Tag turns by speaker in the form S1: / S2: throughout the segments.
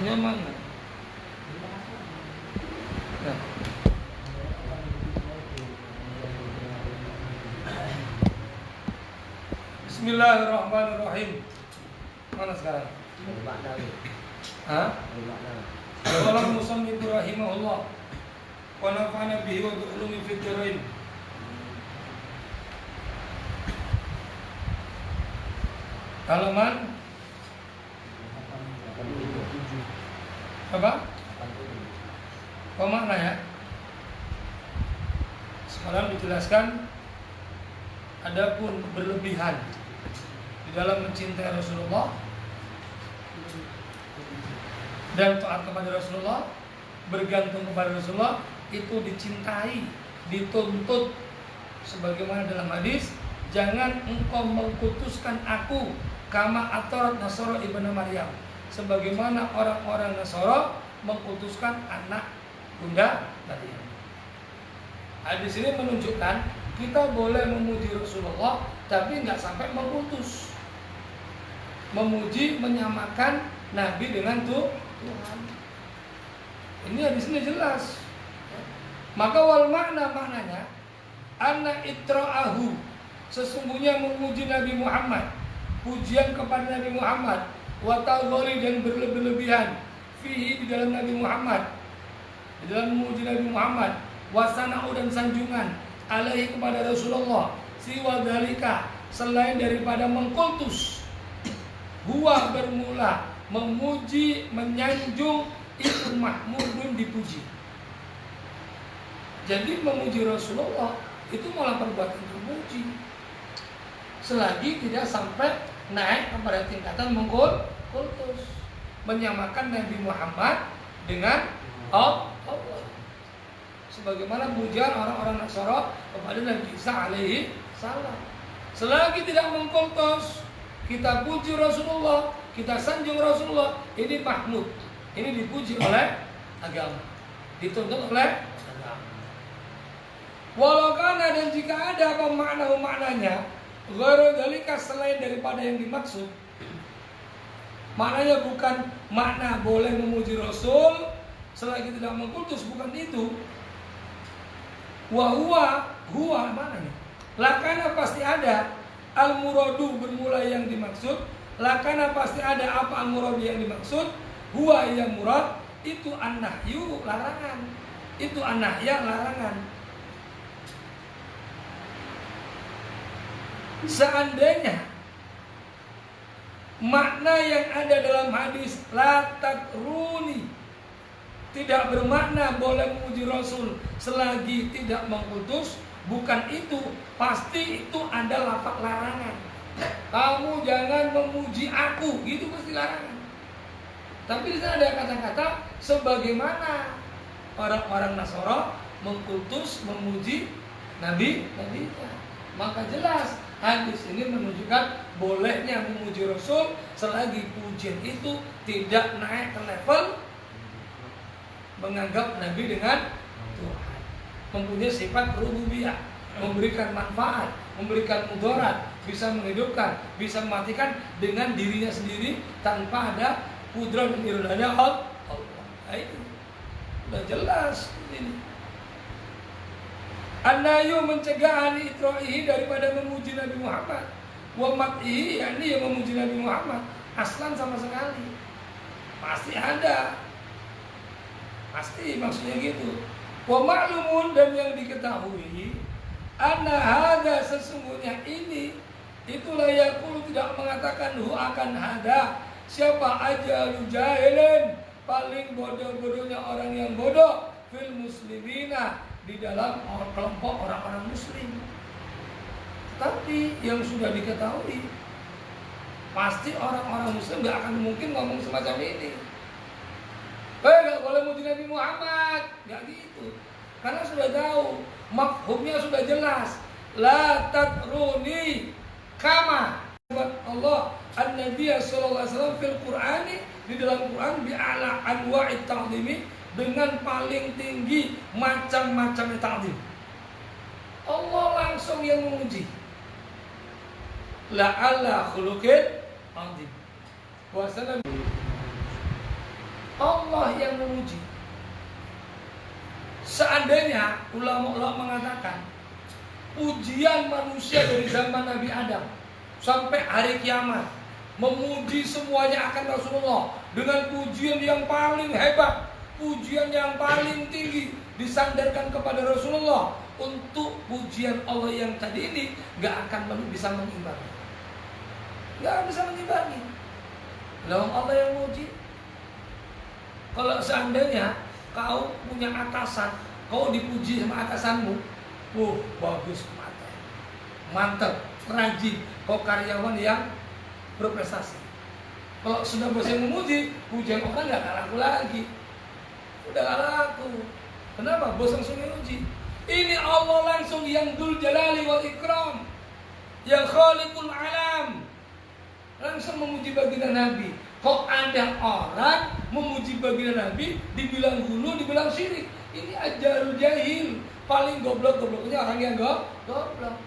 S1: Punya mana? Nah. Bismillahirrahmanirrahim. Mana sekarang? Hah? Qala al-musannif rahimahullah wa nafa'ana bihi wa bi ulumi fid dharain. Halaman apa? Apa makna ya? Sekarang dijelaskan adapun berlebihan di dalam mencintai Rasulullah dan taat kepada Rasulullah, bergantung kepada Rasulullah, itu dicintai, dituntut sebagaimana dalam hadis, jangan engkau mengkultuskan aku kama atarat Nasara ibnu Maryam, sebagaimana orang-orang Nasara mengkultuskan anak bunda Maryam. Hadis ini menunjukkan kita boleh memuji Rasulullah tapi nggak sampai mengkultus, memuji, menyamakan Nabi dengan Tuhan. Ini hadis ini jelas. Maka wal maknanya anna itra'ahu, sesungguhnya memuji Nabi Muhammad, pujian kepada Nabi Muhammad, wa ta'dhari, dan berlebih-lebihan fihi, di dalam Nabi Muhammad, di dalam memuji Nabi Muhammad, wa sana'u, dan sanjungan alaihi, kepada Rasulullah, siwa dzalika, selain daripada mengkultus, huwa, bermula, memuji, menyanjung, itu mahmudun, dipuji. Jadi memuji Rasulullah itu malah perbuatan terpuji, selagi tidak sampai naik kepada tingkatan mengkultus, menyamakan Nabi Muhammad dengan Allah, sebagaimana pujian orang-orang Nasara kepada Nabi Isa alaihi salam. Selagi tidak mengkultus, kita puji Rasulullah, kita sanjung Rasulullah, ini mahmud, ini dipuji oleh agama, dituntut oleh agama. Walau kana, dan jika ada apa maknanya, ghairu dzalika, selain daripada yang dimaksud, maknanya bukan makna boleh memuji Rasul selagi tidak mengkultus, bukan itu. Wa huwa maknanya lakana, pasti ada, al muradu, bermula yang dimaksud, lakana, pasti ada apa al muradu yang dimaksud, huwa yang murad, itu an-nahyu, larangan, itu an-nahya, larangan. Seandainya makna yang ada dalam hadis la tatruni tidak bermakna boleh memuji Rasul selagi tidak mengkultus, bukan itu, pasti itu ada lafaz larangan. Kamu jangan memuji aku, gitu pasti larangan. Tapi di sana ada kata-kata sebagaimana orang-orang Nasara mengkultus, memuji Nabi. Maka jelas hadis ini menunjukkan bolehnya memuji Rasul selagi pujian itu tidak naik ke level menganggap Nabi dengan Tuhan, mempunyai sifat rububiyah, memberikan manfaat, memberikan mudarat, bisa menghidupkan, bisa mematikan dengan dirinya sendiri tanpa ada kudrah dan iradahnya Allah. Itu sudah jelas ini. An-nahyu, mencegah ani itra'ihi, daripada memuji Nabi Muhammad, wa mat'ihi, yakni yang memuji Nabi Muhammad aslan sama sekali. Pasti ada, pasti maksudnya gitu. Wa ma'lumun, dan yang diketahui, anna hadza, sesungguhnya ini, itulah yaqulu, tidak mengatakan hu akan hada, siapa aja lu jahilin, paling bodoh-bodohnya orang yang bodoh, fil muslimina, di dalam kelompok orang-orang muslim. Tapi yang sudah diketahui, pasti orang-orang muslim gak akan mungkin ngomong semacam ini. Gak boleh muji Nabi Muhammad, gak gitu. Karena sudah tahu, mafhumnya sudah jelas. La tatruni kama Allah an-Nabiy sallallahu alaihi wasallam fil Qur'ani, di dalam Quran, bi'ala anwa'it ta'zimi, dengan paling tinggi macam-macam ta'zim. Allah langsung yang memuji. La'alla khuluqin 'azim. Wasallam Allah yang memuji. Seandainya ulama-ulama mengatakan pujian manusia dari zaman Nabi Adam sampai hari kiamat, memuji semuanya akan Rasulullah dengan pujian yang paling hebat, pujian yang paling tinggi disandarkan kepada Rasulullah, untuk pujian Allah yang tadi ini gak akan bisa mengimbangi. Gak bisa mengimbangi. Lalu Allah yang muji. Kalau seandainya kau punya atasan, kau dipuji sama atasanmu, bagus, mantap, rajin, kau karyawan yang berprestasi. Kalau sudah bosan memuji, pujian orang gak laku lagi. Udah gak laku. Kenapa? Bos langsung memuji. Ini Allah langsung yang Dzul Jalali wal Ikram, yang Khaliqul Alam, langsung memuji baginda Nabi. Kok ada orang memuji baginda Nabi, dibilang hulu, dibilang syirik. Ini ajarul jahil. Paling goblok-gobloknya orang yang goblok.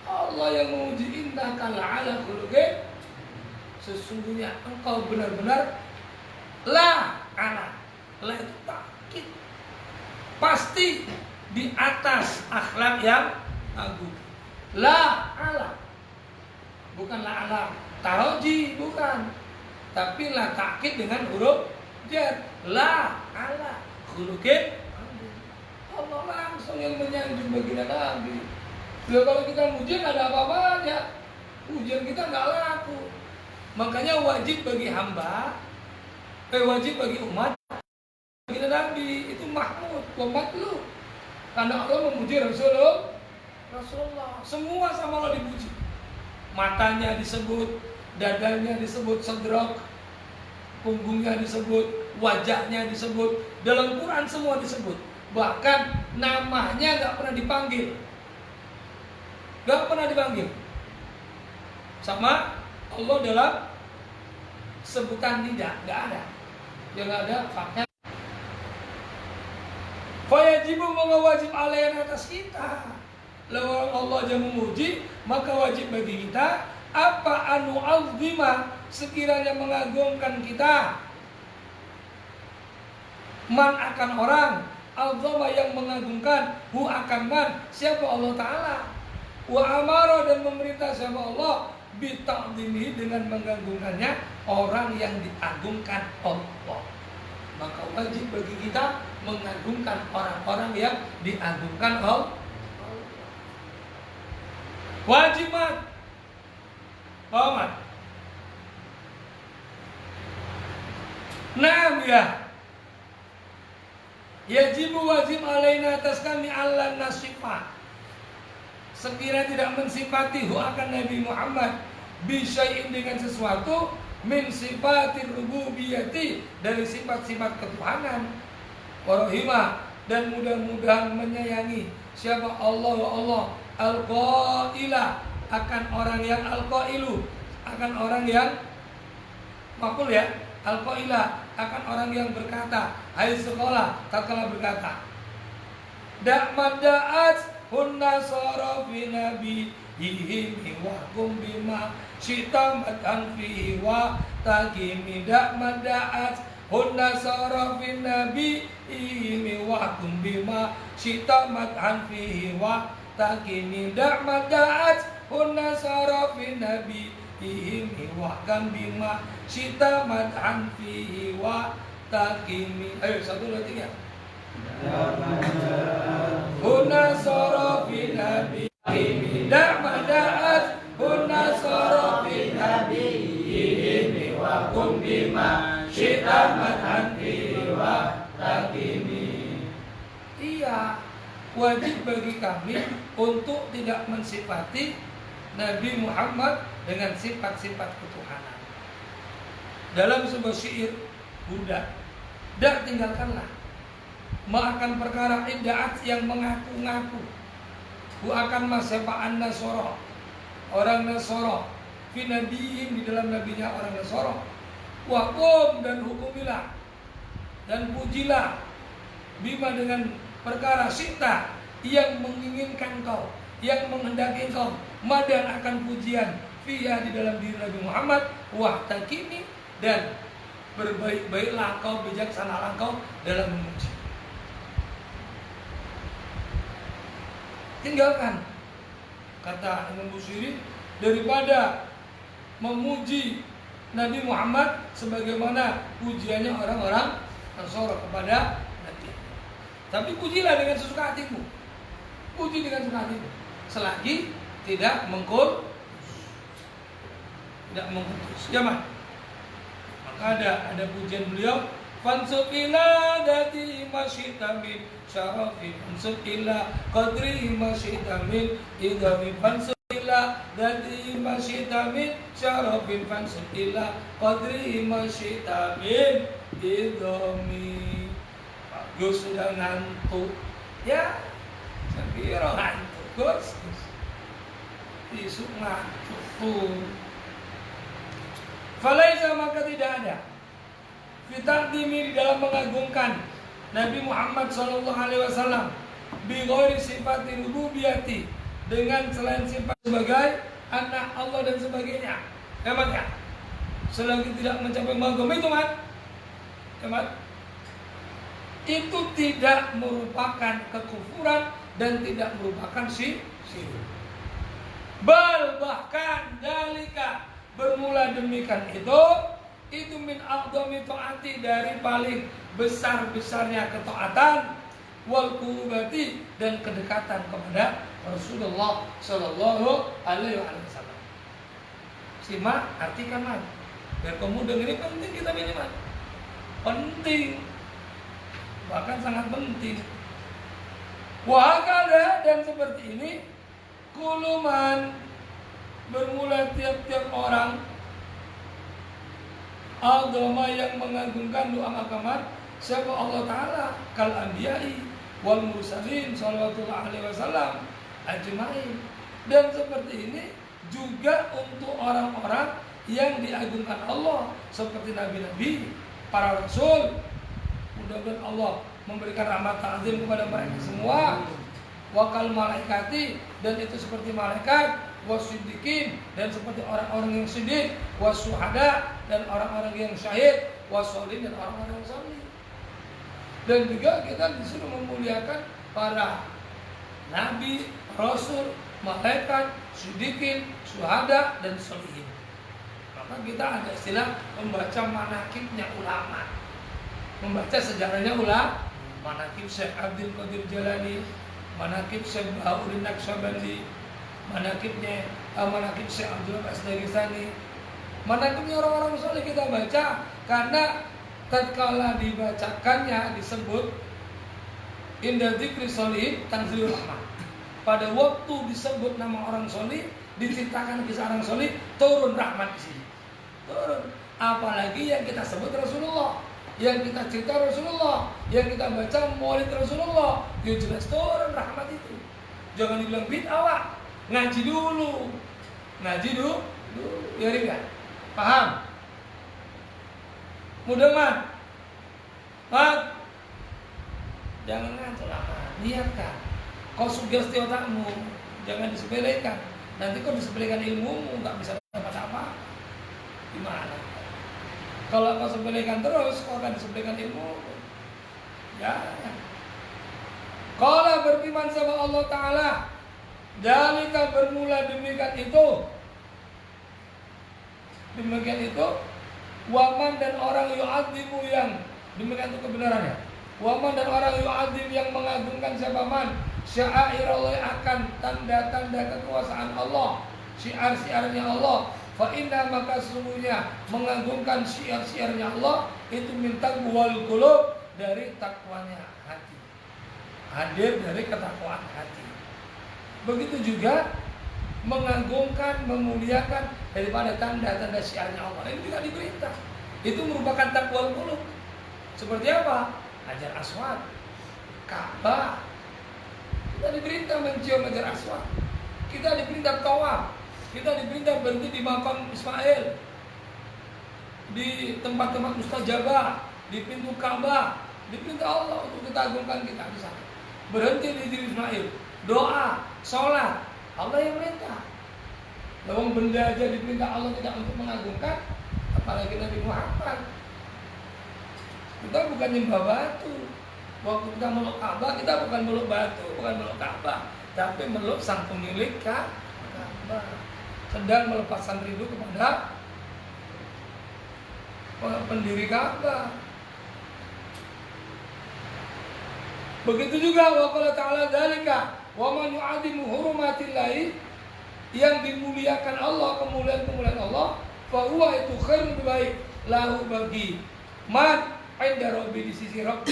S1: Allah yang memuji, innaka la'ala khuluqin. Sesungguhnya engkau benar-benar la itu takkid, pasti di atas akhlak yang agung. La ala, bukan la ala taroji, bukan, tapi la takkid dengan huruf jar. La ala khuluqin. Allah langsung yang menyanjung baginda Nabi. Loh, kalau kita muji nggak ada apa-apanya, ujian kita nggak laku. Makanya wajib bagi hamba, wajib bagi umat baginda Nabi itu mahmud wa matlub. Karena Allah memuji Rasulullah. Semua sama Allah dipuji. Matanya disebut, dadanya disebut sadrak, punggungnya disebut, wajahnya disebut. Dalam Quran semua disebut. Bahkan namanya gak pernah dipanggil. Gak pernah dipanggil. Sama Allah dalam sebutan tidak, gak ada. Yang ada fakta. Fayajibu, maka wajib alaina atas kita. Lalu Allah yang memuji, maka wajib bagi kita apa anu azima, sekiranya mengagungkan kita. Man akan orang, azama yang mengagungkan, hu akan man, siapa Allah Ta'ala. Wa amara, dan memerintah siapa Allah, bita'dimihi, dengan mengagungkannya orang yang diagungkan Allah. Maka wajib bagi kita mengagungkan orang-orang yang diagungkan Allah. Wajibat, Muhammad. Naam ya. Yajibu, wajib alaina atas kami Allah nasifah, sekiranya tidak mensifati hu akan Nabi Muhammad bisyai'in, dengan sesuatu min sifatir rububiyati, dari sifat-sifat ketuhanan, warahimah, dan mudah-mudahan menyayangi siapa Allah wa Allah, al-qailah, akan orang yang al-qailu, akan orang yang makul ya, al-qailah, akan orang yang berkata, hai sekolah, tatkala berkata, da'mad da'at hunna sarafi nabi ihimi wa kum bima syita matan fihi wa tagimi. Da'mad da'at hunna sarafi nabi ihimi wa kum bima syita matan fihi wa tagimi. Da'mad da'at hunna sarafi nabi ihimi wa kum bima syita matan fihi wa tagimi. Ayo, 1, 2, 3. Huna sarafi nabi da'at huna sarafi nabi ini wa kum bima syita madhan wa takimi. Iya, wajib bagi kami untuk tidak mensifati Nabi Muhammad dengan sifat-sifat ketuhanan. Dalam sebuah syair Buddha, dak tinggalkanlah akan perkara iddaat yang mengaku-ngaku, ku akan maseba'an Nasoro, orang Nasoro, fi nabiyin, di dalam nabinya orang Nasoro, wakum, dan hukumilah, dan pujilah, bima, dengan perkara sita, yang menginginkan kau, yang menghendaki kau, madan akan pujian, fiha, di dalam diri Nabi Muhammad, wah takimi, dan berbaik-baiklah kau, bijaksanalah kau dalam memuji. Tinggalkan, kata Imam Busiri, daripada memuji Nabi Muhammad sebagaimana pujiannya orang-orang Nasara kepada Nabi. Tapi pujilah dengan sesuka hatimu. Puji dengan sesuka hatimu. Selagi tidak mengkutus. Ya, Mas. Maka ada pujian beliau, fansub ila dati masyita min syarafi, fansub ila qadri masyita min idami, fansub ila dati masyita min syarafi, fansub ila qadri masyita min idami. Bagus, sudah ngantuk. Ya, saya kira ngantuk. Gus. Isu ngantuk tuh. Falaisa, maka tidak ada fitaqdimi, di dalam mengagungkan Nabi Muhammad SAW bi ghairi sifati rububiyati, dengan selain sifat sebagai anak Allah dan sebagainya. Hemat ya? Selagi tidak mencapai magom itu, Mat. Hemat. Itu tidak merupakan kekufuran dan tidak merupakan syirik. Bahkan dalika, bermula demikian itu min a'dhami taati, dari paling besar-besarnya ketaatan, wal qurbati, dan kedekatan kepada Rasulullah sallallahu alaihi wasallam. Simak, artikan, Mas. Biar kamu dengerin, penting kita ini, Mas. Penting. Bahkan sangat penting. Wahakala, dan seperti ini kuluman, bermula tiap-tiap orang agama yang mengagungkan doa agama siapa Allah Ta'ala kal anbiya'i wal mursalin sallallahu alaihi wasallam ajma'in. Dan seperti ini juga untuk orang-orang yang diagungkan Allah seperti nabi-nabi, para rasul. Mudah-mudahan Allah memberikan rahmat ta'zim kepada mereka semua. Wakal malaikati, dan itu seperti malaikat, wasiddiqin, dan seperti orang-orang yang siddiq, wasuhada, dan orang-orang yang syahid, wasolin, dan orang-orang yang salih. Dan juga kita disuruh memuliakan para nabi, rasul, malaikat, siddiqin, syuhada, dan sholihin. Maka kita ada istilah membaca manakibnya ulama, membaca sejarahnya ulama, manakib Syekh Abdul Qadir Jalani, manakib Syekh Bahauddin Naqsyabandi, manakib Syekh Abdul As-Dagestani, manakibnya orang-orang saleh kita baca, karena tatkala dibacakannya disebut inda dzikri sholihin tanzilur rahmah. Pada waktu disebut nama orang saleh, diceritakan kisah orang saleh, turun rahmat di sini. Turun. Apalagi yang kita sebut Rasulullah, yang kita cerita Rasulullah, yang kita baca maulid Rasulullah, ya jelas turun rahmat itu. Jangan dibilang bid'ah, ngaji dulu, ya Ringan, paham? Mudah mat, jangan ngantuk lah, niatkan. Kau sugesti otakmu, jangan disepelekan. Nanti kau disepelekan ilmumu, nggak bisa dapat apa. Gimana? Kalau kau sepelekan terus, kau akan disepelekan ilmu. Ya. Qala, berfirman sama Allah Ta'ala, dalika, bermula demikian itu, waman, dan orang yu'adzimu, yang demikian itu kebenarannya. Waman, dan orang yu'adzim, yang mengagungkan siapa man sya'airallah, akan tanda-tanda kekuasaan Allah, syiar-syiarnya Allah. Fa inna, maka sesungguhnya mengagungkan syiar-syiarnya Allah itu minta wal qulub, dari takwanya hati, hadir dari ketakwaan hati. Begitu juga mengagungkan, memuliakan daripada tanda-tanda syiarnya Allah. Ini juga diperintah. Itu merupakan taqwal qulub. Seperti apa? Hajar Aswad, Ka'bah. Kita diperintah mencium Hajar Aswad. Kita diperintah tawaf. Kita diperintah berhenti di makam Ismail, di tempat-tempat mustajabah, di pintu Ka'bah. Diperintah Allah untuk kita agungkan kita di sana. Berhenti di diri Ismail, doa, sholat, Allah yang perintah. Lawang benda aja diperintah Allah tidak untuk mengagungkan, apalagi Nabi Muhammad. Kita bukan nyembah batu. Waktu kita meluk Ka'bah, kita bukan meluk batu, bukan meluk Ka'bah, tapi meluk sang pemilik Ka'bah. Sedang melepaskan rindu kepada pendiri Ka'bah. Begitu juga wa qala ta'ala dzalika wa man yu'adzimu hurumatillahi, yang dimuliakan Allah, kemuliaan Allah, fa huwa itu khairun baik lahu bagi man inda rabbi, di sisi Rabb.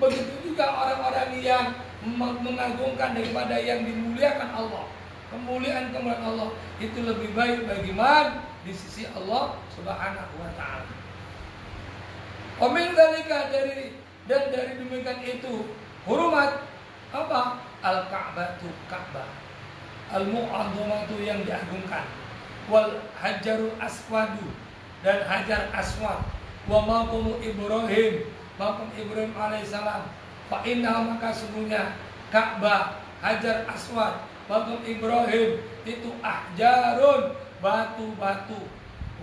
S1: Begitu juga orang-orang yang mengagungkan daripada yang dimuliakan Allah. Kemuliaan Allah itu lebih baik bagi man di sisi Allah Subhanahu wa taala. Wa min dzalika, dari demikian itu hurumat apa? Al-Ka'batu, Ka'bah. Al-Mu'azzamatu, yang diagungkan. Wal Hajarul Aswadu, dan Hajar Aswad. Wa maqamu Ibrahim, maqam Ibrahim alaihissalam. Fa inna, maka sungguhnya Ka'bah, Hajar Aswad, maqam Ibrahim itu ahjarun, batu-batu.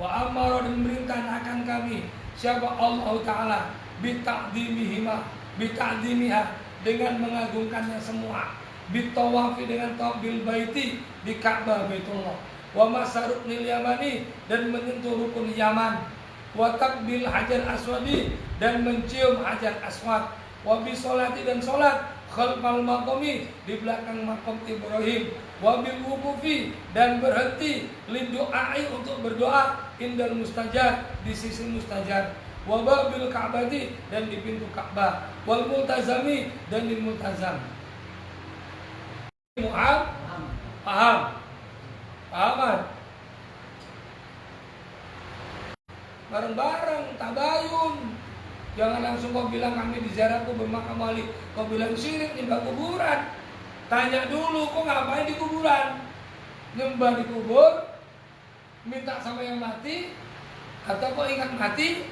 S1: Wa amara, dan memerintahkan akan kami siapa Allah Ta'ala bita'dimiha, dengan mengagungkannya semua. Bitawafi, dengan tawaf bil baiti, di Ka'bah Baitullah. Wa masaruknil yamani, dan menyentuh rukun Yaman. Wa takbil hajar aswadi, dan mencium hajar aswad. Wa bisolati, dan solat khalfal maqami, di belakang maqam Ibrahim. Wa bil wuqufi, dan berhenti lidu'ai, untuk berdoa indal mustajab, di sisi mustajab. Wa babil ka'bati, dan di pintu Ka'bah. Wal multazami, dan di multazam. Mu'ad, paham? Pahaman? Bareng-bareng, tabayun. Jangan langsung kau bilang kami di ziarah kubur makam wali, kau bilang syirik, nyembah kuburan. Tanya dulu, kau ngapain di kuburan? Nyembah di kubur, minta sama yang mati, atau kau ingat mati?